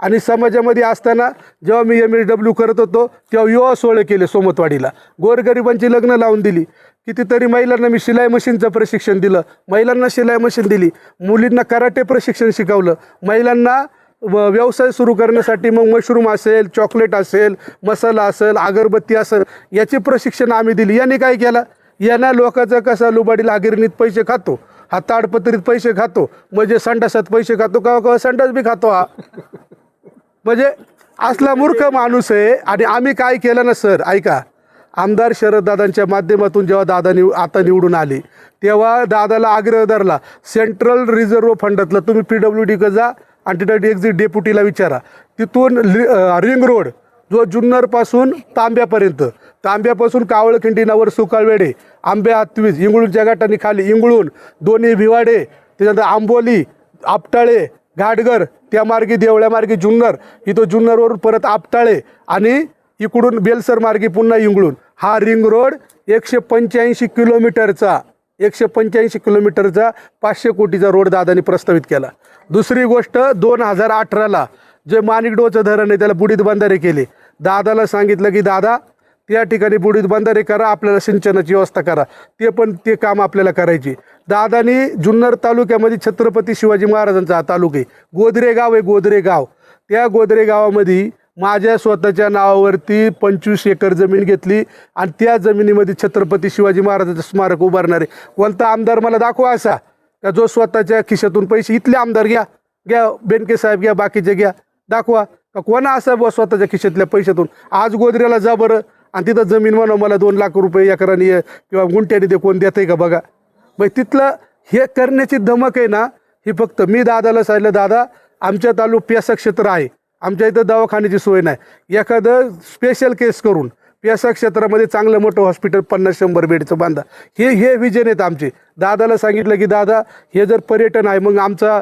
आणि समाजामध्ये असताना जेव्हा मी MSW करत होतो तेव्हा युवा सोहळे केले सोमतवाडीला, गोरगरिबांची लग्न लावून दिली. कितीतरी महिलांना मी शिलाई मशीनचं प्रशिक्षण दिलं, महिलांना शिलाई मशीन दिली, मुलींना कराटे प्रशिक्षण शिकवलं, महिलांना व्यवसाय सुरू करण्यासाठी मग मशरूम असेल, चॉकलेट असेल, मसाला असेल, अगरबत्ती असेल, याची प्रशिक्षण आम्ही दिली. यांनी काय केलं, यांना लोकांचं कसं लुबाडीला हागिरणीत पैसे खातो, हा ताडपत्रीत पैसे खातो, म्हणजे संडासात पैसे खातो, का संडास बी खातो हा. म्हणजे असला मूर्ख माणूस आहे. आणि आम्ही काय केलं ना सर, ऐका, आमदार शरददादांच्या माध्यमातून जेव्हा दादा आता निवडून आले तेव्हा दादाला आग्रह धरला, सेंट्रल रिझर्व्ह फंडातलं तुम्ही PWD जा आणि एक्झिट डेप्युटीला विचारा, तिथून रिंग रोड जो जुन्नरपासून तांब्यापासून कावळखिंडी नवर सुकाळवेडे आंबे 28 इंगळूणच्या गाठांनी खाली इंगळूण दोन्ही भिवाडे, त्याच्यानंतर आंबोली, आपटाळे, घाटघर, त्या मार्गे देवळ्या मार्गे जुन्नर, इथं जुन्नरवरून परत आपटाळे आणि इकडून बेलसर मार्गे पुन्हा इंगळूण, हा रिंग रोड 185 किलोमीटरचा 500 कोटीचा रोड दादानी प्रस्तावित केला. दुसरी गोष्ट 2018ला जे माणिकडोचं धरण आहे त्याला बुडीत बंधारे केले. दादाला सांगितलं की दादा त्या ठिकाणी बुडीत बंधारे करा, आपल्याला सिंचनाची व्यवस्था करा. ते काम आपल्याला करायची. दादानी जुन्नर तालुक्यामध्ये छत्रपती शिवाजी महाराजांचा हा तालुका आहे, गोदरे गाव आहे, गोदरे गाव, त्या गोदरे गावामध्ये माझ्या स्वतःच्या नावावरती 25 एकर जमीन घेतली आणि त्या जमिनीमध्ये छत्रपती शिवाजी महाराजांचं स्मारक उभारणारे कोणता आमदार मला दाखवा असा का जो स्वतःच्या खिशातून पैसे, इथले आमदार घ्या बेनके साहेब घ्या, बाकीचे घ्या, दाखवा का कोणा असा स्वतःच्या खिशातल्या पैशातून आज गोदऱ्याला जा बरं आणि तिथं जमीन म्हणा मला 2 लाख रुपये एकराने किंवा गुंठ्याने ते कोण देत आहे का बघा. मग तिथलं हे करण्याची धमक आहे ना, ही फक्त मी दादाला सांगितलं, दादा आमच्या पेसा क्षेत्र आहे, आमच्या इथं दवाखान्याची सोय नाही, एखादं स्पेशल केस करून पेसा क्षेत्रामध्ये चांगलं मोठं हॉस्पिटल 50-100 बेडचं बांधा. हे विजन आहेत आमचे. दादाला सांगितलं की दादा हे जर पर्यटन आहे मग आमचा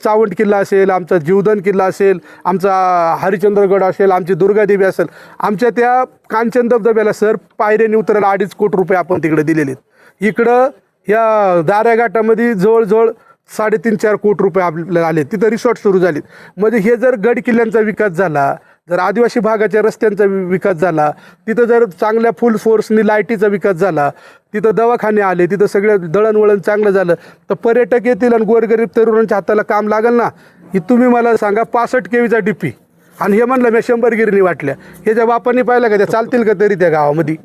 चावंड किल्ला असेल, आमचा जीवधन किल्ला असेल, आमचा हरिश्चंद्रगड असेल, आमची दुर्गादेवी असेल, आमच्या त्या कांचन धबधब्याला सर पायऱ्याने उतरायला 2.5 कोटी रुपये आपण तिकडे दिलेले आहेत. इकडं या दाऱ्या घाटामध्ये जवळजवळ 3.5-4 कोटी रुपये आपल्याला आले, तिथं रिसॉर्ट सुरू झाले. म्हणजे हे जर गड किल्ल्यांचा विकास झाला, जर आदिवासी भागाच्या रस्त्यांचा विकास झाला, तिथं जर चांगल्या फुल फोर्सनी लाईटीचा विकास झाला, तिथं दवाखाने आले, तिथं सगळं दळणवळण चांगलं झालं तर पर्यटक येतील आणि गोरगरीब तरुणांच्या हाताला काम लागेल ना. ही तुम्ही मला सांगा 65 केवीचा डीपी आणि हे म्हणलं मी 100 गिरणी वाटल्या, ह्याच्या बापांनी पाहिलं का त्या चालतील का तरी त्या गावामध्ये?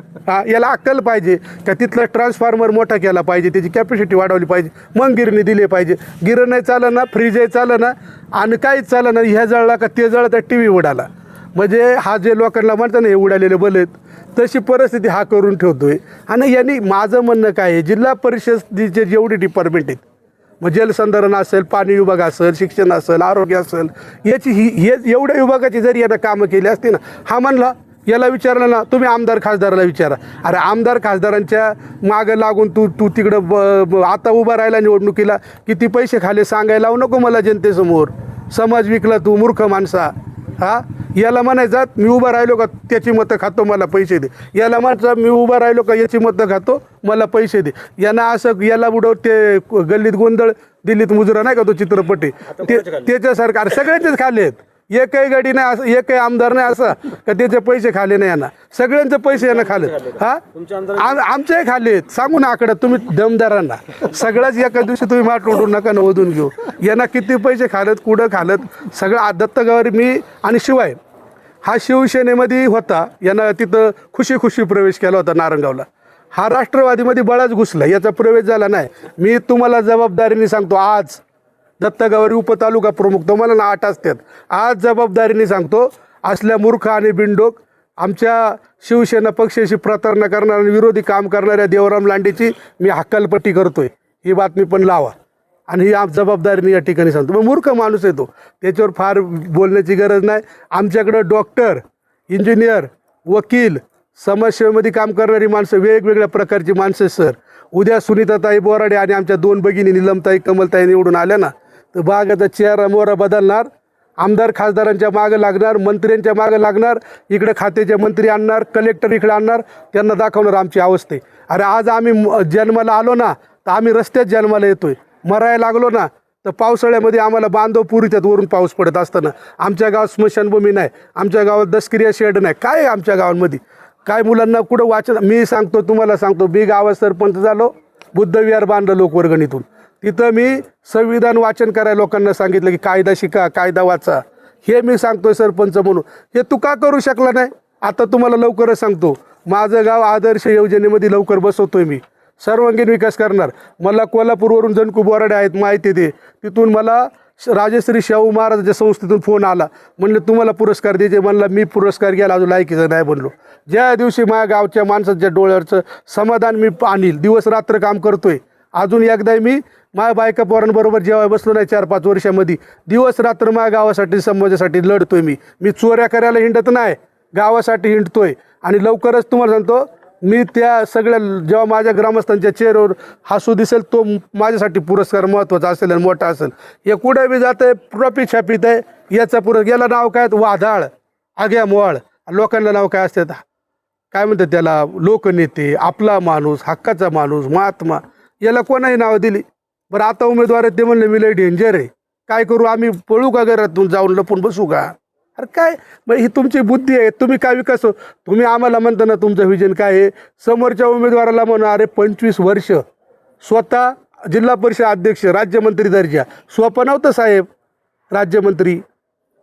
याला अक्कल पाहिजे का तिथला ट्रान्सफॉर्मर मोठा केला पाहिजे, त्याची कॅपॅसिटी वाढवली पाहिजे, मग गिरणी दिली पाहिजे. गिरण नाही चालं ना, फ्रीजही चालं ना आणि काहीच चालं ना, ह्या जळला का ते जळला तर टी व्ही उडाला. म्हणजे हा जे लोकांना म्हणतात ना हे उडालेले बल आहेत, तशी परिस्थिती हा करून ठेवतोय. आणि यांनी माझं म्हणणं काय आहे, जिल्हा परिषदेचे जेवढे डिपार्टमेंट आहेत, मग जलसंधारण असेल, पाणी विभाग असेल, शिक्षण असेल, आरोग्य असेल, याची हे एवढ्या विभागाची जरी यानं कामं केली असती ना, हा म्हणला याला विचारलं ना तुम्ही आमदार खासदाराला विचारा. अरे आमदार खासदारांच्या मागं लागून तू तिकडं आता उभा राहिला निवडणुकीला, किती पैसे खाले सांगायला लावू नको मला जनतेसमोर. समाज विकला तू मूर्ख माणसा. याला म्हणायचा मी उभा राहिलो का त्याची मतं खातो मला पैसे दे, याला म्हणायचं मी उभा राहिलो का याची मतं खातो मला पैसे दे. यांना असं याला बुडव ते गल्लीत गोंधळ दिल्लीत मुजरा नाही का तो चित्रपट आहे त्याच्यासारखं. अरे सगळ्यांचेच खाले आहेत, एकही गाडी नाही असं, एकही आमदार नाही असं का त्याचे पैसे खाले नाही. यांना सगळ्यांचे पैसे यांना खाले. आमच्याही खाले आहेत, सांगू ना आकडा तुम्ही दमदारांना, सगळ्याच एका दिवशी तुम्ही माठ ओढून नका ना ओढून घेऊ. यांना किती पैसे खालत, कुठं खालत सगळं. दत्तगावारी मी आणि शिवाय हा शिवसेनेमध्ये होता, यानं तिथं खुशी प्रवेश केला होता नारंगावला. हा राष्ट्रवादीमध्ये बळाच घुसला, याचा प्रवेश झाला नाही. मी तुम्हाला जबाबदारीने सांगतो, आज दत्तगावारी उपतालुका प्रमुख तुम्हाला ना 8 असतात, आज जबाबदारीने सांगतो असल्या मूर्ख आणि बिनडोक आमच्या शिवसेना पक्षाशी प्रतारणा करणाऱ्या आणि विरोधी काम करणाऱ्या देवराम लांडेची मी हक्कलपट्टी करतोय. ही बातमी पण लावा आणि ही जबाबदारीने या ठिकाणी सांगतो. मग मूर्ख माणूस आहे तो, त्याच्यावर फार बोलण्याची गरज नाही. आमच्याकडं डॉक्टर, इंजिनियर, वकील, समाजसेवेमध्ये काम करणारी माणसं, वेगवेगळ्या प्रकारची माणसं. सर उद्या सुनीताताई बोराडे आणि आमच्या 2 भगिनी निलमताई, कमलताई निवडून आल्या ना तर बागाचा चेहरा मोहरा बदलणार. आमदार खासदारांच्या मागं लागणार, मंत्र्यांच्या मागं लागणार, इकडे खात्याचे मंत्री आणणार, कलेक्टर इकडे आणणार, त्यांना दाखवणार आमची अवस्था आहे. अरे आज आम्ही जन्माला आलो ना तर आम्ही रस्त्यात जन्माला येतोय, मरायला लागलो ना तर पावसाळ्यामध्ये आम्हाला बांधव पुरीच्यात वरून पाऊस पडत असताना. आमच्या गावात स्मशानभूमी नाही, आमच्या गावात दशक्रिया शेड नाही, काय आहे आमच्या गावांमध्ये? काय मुलांना कुठं वाचन? मी सांगतो तुम्हाला सांगतो, मी गावात सरपंच झालो, बुद्धविहार बांधलं लोकवर्गणीतून. तिथं मी संविधान वाचन करायला लोकांना सांगितलं की कायदा शिका, कायदा वाचा. हे मी सांगतोय सरपंच म्हणून. हे तू का करू शकला नाही? आता तुम्हाला लवकरच सांगतो, माझं गाव आदर्श योजनेमध्ये लवकर बसवतोय मी, सर्वांगीण विकास करणार. मला कोल्हापूरवरून जनकू बोराडे आहेत माहिती दे, तिथून मला राजश्री शाहू महाराजांच्या संस्थेतून फोन आला, म्हणलं तुम्हाला पुरस्कार द्यायचे. म्हणलं मी पुरस्कार घ्यायला अजून लायकीचं नाही बनलो. ज्या दिवशी माझ्या गावच्या माणसाच्या डोळ्यावरचं समाधान मी आणील, दिवस रात्र काम करतोय. अजून एकदा मी माझ्या बायका पोरांबरोबर जेव्हा बसलो नाही 4-5 वर्षामध्ये, दिवस रात्र माझ्या गावासाठी समाजासाठी लढतोय. मी चोऱ्या करायला हिंडत नाही, गावासाठी हिंडतोय. आणि लवकरच तुम्हाला सांगतो, मी त्या सगळ्या जेव्हा माझ्या ग्रामस्थांच्या चेहऱ्यावर हसू दिसेल तो माझ्यासाठी पुरस्कार महत्त्वाचा असेल आणि मोठा असेल. हे कुठे बी जात आहे, ट्रॉफी छापीत आहे, याचा याला नाव काय? वाधाळ, आग्या मोळ. लोकांना नाव काय असतात, काय म्हणतात त्याला, लोकनेते, आपला माणूस, हक्काचा माणूस, महात्मा, याला कोणाही नावं दिली. बरं आता उमेदवार आहेत ते म्हणले मी लय डेंजर आहे, काय करू आम्ही, पळू का घरातून जाऊन लपून बसू का? अरे काय मग ही तुमची बुद्धी आहे, तुम्ही काय विकास तुम्ही आम्हाला म्हणता ना तुमचं विजन काय आहे. समोरच्या उमेदवाराला म्हणा अरे 25 वर्ष स्वतः जिल्हा परिषद अध्यक्ष, राज्यमंत्री दर्जा, सोपं नव्हतं साहेब राज्यमंत्री,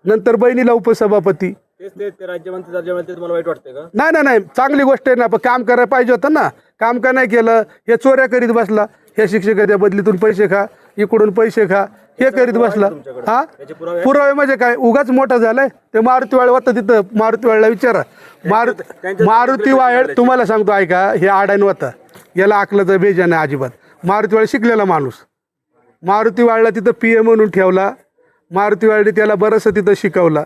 नंतर बहिणीला उपसभापती, ते राज्यमंत्री दर्जा मिळते तुम्हाला वाईट वाटतंय का? नाही नाही नाही, चांगली गोष्ट आहे ना, पण काम करायला पाहिजे होतं ना, काम का नाही केलं? हे चोऱ्या करीत बसला, हे शिक्षकाच्या बदलीतून पैसे खा, इकडून पैसे खा, हे करीत बसला. हा त्याचे पुरावे पुरावे म्हणजे काय? उगाच मोठं झालंय ते. मारुती वाळ होतं तिथं, मारुती वाळला विचारा. मारुती वाळ तुम्हाला सांगतो ऐका, हे आडाण होता, याला आकलाचं बेजा नाही अजिबात. मारुती वाळ शिकलेला माणूस, मारुती वाळला तिथं PA म्हणून ठेवला. मारुती वाळने त्याला बरंचसं तिथं शिकवला.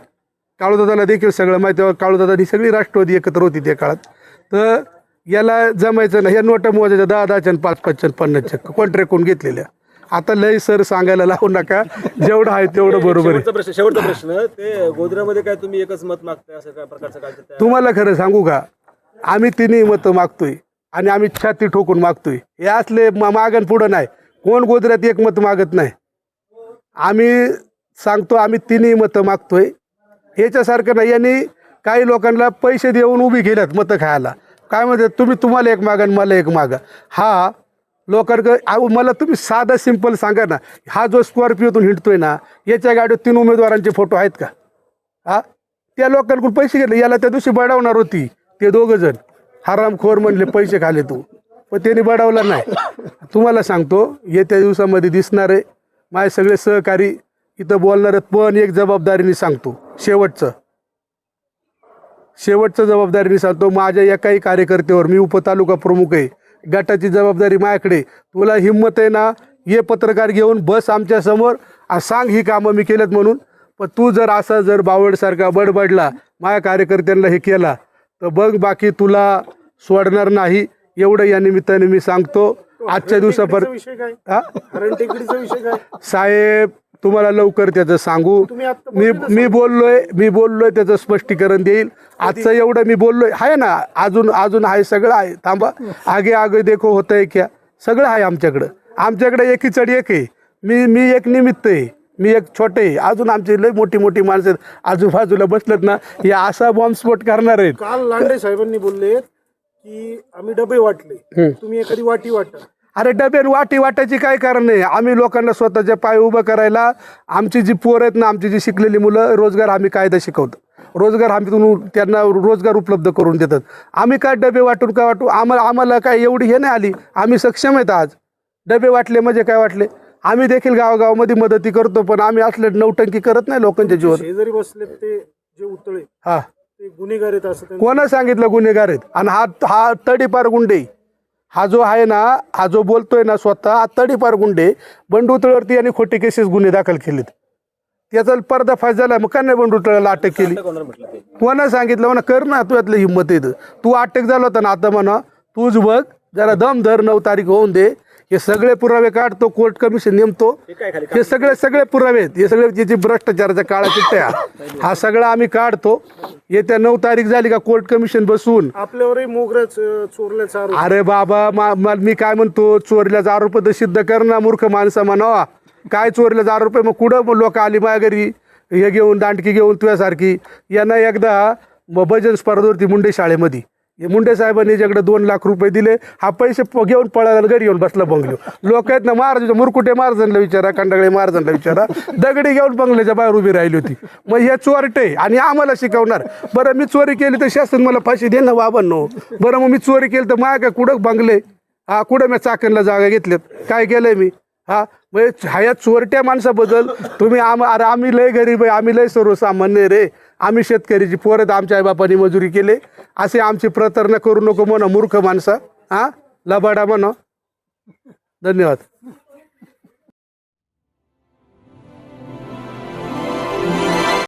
काळूदादाला देखील सगळं माहिती आहे. काळूदादानी सगळी राष्ट्रवादी एकत्र होती त्या काळात. तर याला जमायचं ना, ह्या नोटा मोजायच्या 10-10च्या 5-5च्या 50च्या कॉन्ट्रॅक्ट घेतलेल्या. आता लय सर सांगायला लावू नका, जेवढं आहे तेवढं बरोबर आहे. शेवटचा प्रश्न, ते गोधरामध्ये काय तुम्ही एकच मत मागताय असं काय प्रकारचं काय तुम्हाला खरं सांगू का, आम्ही तिन्ही मतं मागतोय आणि आम्ही छाती ठोकून मागतोय. हे असले मागण पुढं नाही, कोण गोधऱ्यात एक मत मागत नाही. आम्ही सांगतो आम्ही तिन्ही मतं मागतोय. ह्याच्यासारखं नाही, यांनी काही लोकांना पैसे देऊन उभी केल्यात मतं खायला. काय म्हणतात तुम्हाला एक मागा आणि मला एक मागा. हा लोकांकडे मला तुम्ही साधा सिंपल सांगा ना, हा जो स्कॉर्पिओतून हिंडतोय ना, याच्या गाडीत 3 उमेदवारांचे फोटो आहेत का? हा, त्या लोकांकडून पैसे घेतले. याला त्या दिवशी बडवणार होती ते 2 जण हरामखोर म्हणले पैसे खाले तू, पण त्यांनी बडवला नाही. तुम्हाला सांगतो येत्या दिवसामध्ये दिसणार आहे. माझे सगळे सहकारी इथं बोलणार आहेत, पण एक जबाबदारीने सांगतो, शेवटचं जबाबदारीने सांगतो, माझ्या एकाही कार्यकर्त्यावर, मी उपतालुका प्रमुख आहे, गटाची जबाबदारी माझ्याकडे. तुला हिंमत आहे ना, ये पत्रकार घेऊन बस आमच्या समोर आणि सांग ही कामं मी केलेत म्हणून. पण तू जर असा जर बावळसारखा बडबडला, माझ्या कार्यकर्त्यांना हे केला, तर बघ बाकी तुला सोडणार नाही. एवढं या निमित्ताने मी सांगतो. आजच्या दिवसापर्यंत विषय काय? हरण टेकडीचा विषय काय? साहेब तुम्हाला लवकर त्याचं सांगू. मी बोललोय त्याचं स्पष्टीकरण देईल. आजचं एवढं मी बोललोय आहे ना, अजून आहे, सगळं आहे. थांबा, आगे देखो होतंय क्या, सगळं आहे आमच्याकडे एकी चढ एक आहे. मी एक निमित्त आहे, मी एक छोटे आहे. अजून आमची लय मोठी माणसं आजूबाजूला बसलेत ना, हे असा बॉम्बस्फोट करणार आहेत. काल लांडे साहेबांनी बोलले की आम्ही डबे वाटले, तुम्ही एखादी वाटी वाटा. अरे डबे वाटी वाटायची काय कारण नाही. आम्ही लोकांना स्वतःच्या पाय उभं करायला, आमची जी पोरं आहेत ना, आमची जी शिकलेली मुलं, रोजगार आम्ही कायदा शिकवतो. रोजगार आम्ही त्यांना रोजगार उपलब्ध करून देतात. आम्ही काय डबे वाटून काय वाटू, आम्हाला काय एवढी हे नाही आली. आम्ही सक्षम आहेत. आज डबे वाटले म्हणजे काय वाटले, आम्ही देखील गावागावामध्ये मदती करतो, पण आम्ही असले नौटंकी करत नाही लोकांच्या जीवन. शेजारी बसले ते जे उतळे, हा ते गुन्हेगार आहेत असं कोणा सांगितलं गुन्हेगार आहेत? आणि हा तडीपार गुंडे, हा जो आहे ना, हा जो बोलतोय ना स्वतः, हा तडीपार गुंडे. बंडुतळ्यावरती यांनी खोटे केसेस गुन्हे दाखल केलेत. त्याचा पर्दाफाश झाला, मग का नाही बंडुतळ्याला अटक केली? कोणा सांगितलं? म्हणा कर ना, तू यातलं हिंमत येतं. तू अटक झाला होता ना, आता म्हणा तूच बघ, जरा दम धर, 9 तारीख होऊन दे. हे सगळे पुरावे काढतो, कोर्ट कमिशन नेमतो. हे सगळे पुरावे आहेत. हे सगळे जे भ्रष्टाचाराच्या काळा चिठ्ठ्या, हा सगळा आम्ही काढतो. येत्या 9 तारीख झाली का कोर्ट कमिशन बसून आपल्यावरही मोगऱ्याच चोरल्याचा आरोप. अरे बाबा, मी काय म्हणतो, चोरल्याचा आरोप तर सिद्ध कर ना, मूर्ख माणसा म्हणावा. काय चोरल्याचा आरोप आहे? मग कुठं लोक आली माझ्या घरी हे घेऊन, दांडकी घेऊन तुझ्यासारखी. यांना एकदा भजन स्पर्धेवरती मुंडे शाळेमध्ये मुंडे साहेबांनी याच्याकडे 2 लाख रुपये दिले. हा पैसे घेऊन पळायला घरी येऊन बसला बंगलो. लोक आहेत ना, महाराज मुरकुटे महाराजांना विचारा, कंडागळे महाराजांना विचारा, दगडी घेऊन बंगल्याच्या बाहेर उभी राहिली होती. मग हे चोरटे आणि आम्हाला शिकवणार. बरं मी चोरी केली तर शासन मला फाशी दे ना बाबांनो. बरं मग मी चोरी केली तर माझ्या काय कुठं बंगले, हा कुठं मी चाकणला जागा घेतल्यात, काय केलंय मी? हा म्हणजे ह्या चोरट्या माणसाबद्दल तुम्ही अरे आम्ही लय गरीब आहे, आम्ही लय सर्वसामान्य रे, आम्ही शेतकरीची पोरं, आमच्या आईबापांनी मजुरी केले, असे आमची प्रतारणा करू नको म्हणा मूर्ख माणसा. हा लबाडा म्हणा. धन्यवाद.